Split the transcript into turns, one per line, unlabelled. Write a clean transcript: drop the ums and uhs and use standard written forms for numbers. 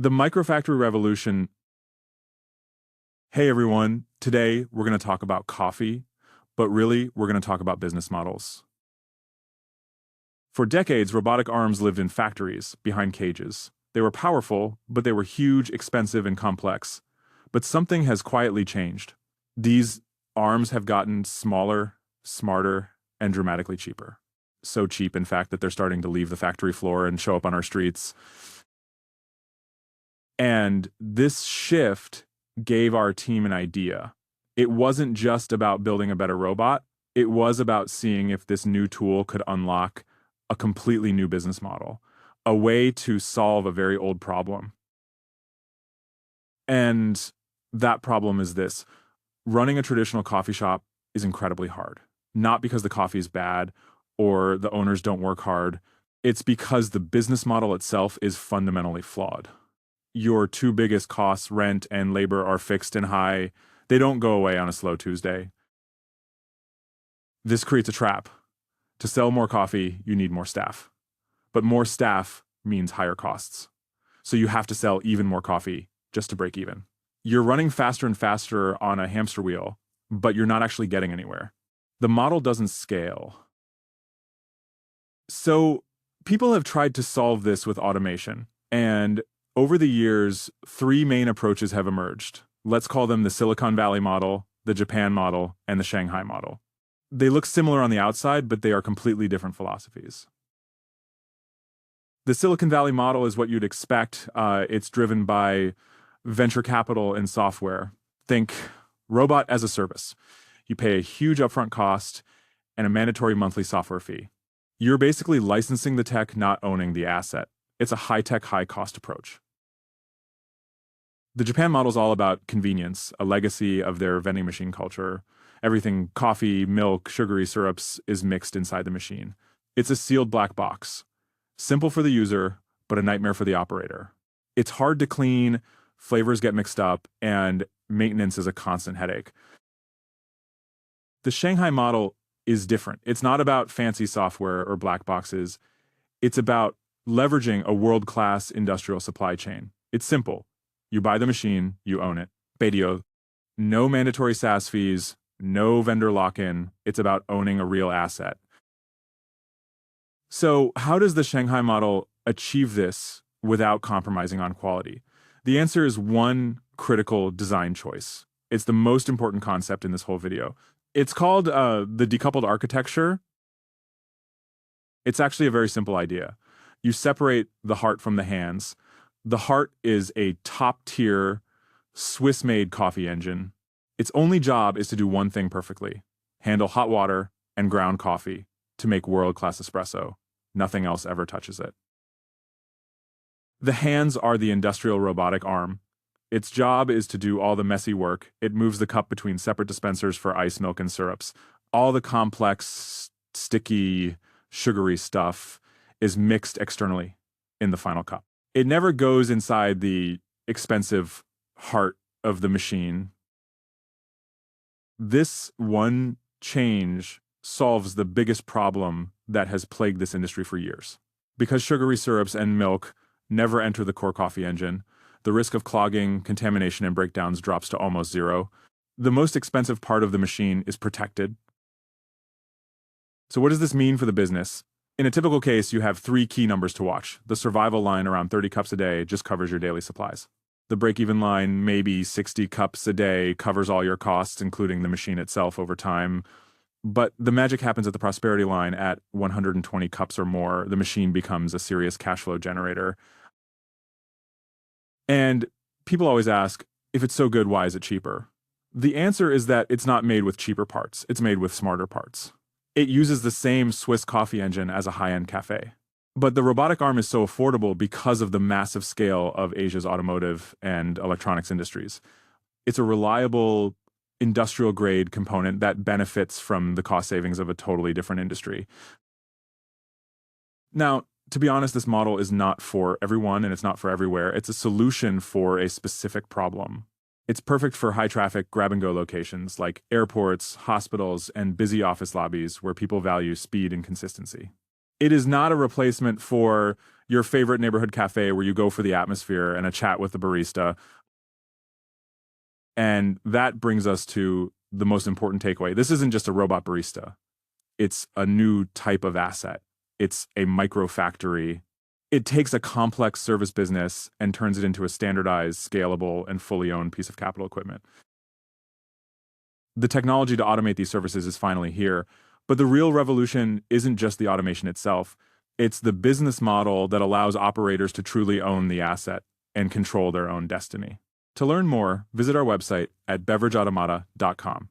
The microfactory revolution. Hey everyone, today we're going to talk about coffee, but really we're going to talk about business models. For decades, robotic arms lived in factories, behind cages. They were powerful, but they were huge, expensive, and complex. But something has quietly changed. These arms have gotten smaller, smarter, and dramatically cheaper. So cheap, in fact, that they're starting to leave the factory floor and show up on our streets. And this shift gave our team an idea. It wasn't just about building a better robot. It was about seeing if this new tool could unlock a completely new business model, a way to solve a very old problem. And that problem is this. Running a traditional coffee shop is incredibly hard. Not because the coffee is bad or the owners don't work hard. It's because the business model itself is fundamentally flawed. Your two biggest costs, rent and labor, are fixed and high. They don't go away on a slow Tuesday. This creates a trap. To sell more coffee, you need more staff. But more staff means higher costs. So you have to sell even more coffee just to break even. You're running faster and faster on a hamster wheel, but you're not actually getting anywhere. The model doesn't scale. So people have tried to solve this with automation, and over the years, three main approaches have emerged. Let's call them the Silicon Valley model, the Japan model, and the Shanghai model. They look similar on the outside, but they are completely different philosophies. The Silicon Valley model is what you'd expect. It's driven by venture capital and software. Think robot as a service. You pay a huge upfront cost and a mandatory monthly software fee. You're basically licensing the tech, not owning the asset. It's a high-tech, high-cost approach. The Japan model is all about convenience, a legacy of their vending machine culture. Everything coffee, milk, sugary syrups is mixed inside the machine. It's a sealed black box. Simple for the user, but a nightmare for the operator. It's hard to clean, flavors get mixed up, and maintenance is a constant headache. The Shanghai model is different. It's not about fancy software or black boxes. It's about leveraging a world-class industrial supply chain. It's simple. You buy the machine, you own it. Bedio. No mandatory SaaS fees, no vendor lock-in. It's about owning a real asset. So how does the Shanghai model achieve this without compromising on quality? The answer is one critical design choice. It's the most important concept in this whole video. It's called the decoupled architecture. It's actually a very simple idea. You separate the heart from the hands. The heart is a top-tier, Swiss-made coffee engine. Its only job is to do one thing perfectly: handle hot water and ground coffee to make world-class espresso. Nothing else ever touches it. The hands are the industrial robotic arm. Its job is to do all the messy work. It moves the cup between separate dispensers for ice, milk, and syrups. All the complex, sticky, sugary stuff is mixed externally in the final cup. It never goes inside the expensive heart of the machine. This one change solves the biggest problem that has plagued this industry for years. Because sugary syrups and milk never enter the core coffee engine, the risk of clogging, contamination, and breakdowns drops to almost zero. The most expensive part of the machine is protected. So what does this mean for the business? In a typical case, you have three key numbers to watch. The survival line, around 30 cups a day, just covers your daily supplies. The break-even line, maybe 60 cups a day, covers all your costs, including the machine itself over time. But the magic happens at the prosperity line. At 120 cups or more, the machine becomes a serious cash flow generator. And people always ask, if it's so good, why is it cheaper? The answer is that it's not made with cheaper parts. It's made with smarter parts. It uses the same Swiss coffee engine as a high-end cafe. But the robotic arm is so affordable because of the massive scale of Asia's automotive and electronics industries. It's a reliable, industrial-grade component that benefits from the cost savings of a totally different industry. Now, to be honest, this model is not for everyone and it's not for everywhere. It's a solution for a specific problem. It's perfect for high-traffic grab-and-go locations like airports, hospitals, and busy office lobbies where people value speed and consistency. It is not a replacement for your favorite neighborhood cafe where you go for the atmosphere and a chat with the barista. And that brings us to the most important takeaway. This isn't just a robot barista. It's a new type of asset. It's a micro factory. It takes a complex service business and turns it into a standardized, scalable, and fully owned piece of capital equipment. The technology to automate these services is finally here, but the real revolution isn't just the automation itself. It's the business model that allows operators to truly own the asset and control their own destiny. To learn more, visit our website at beverageautomata.com.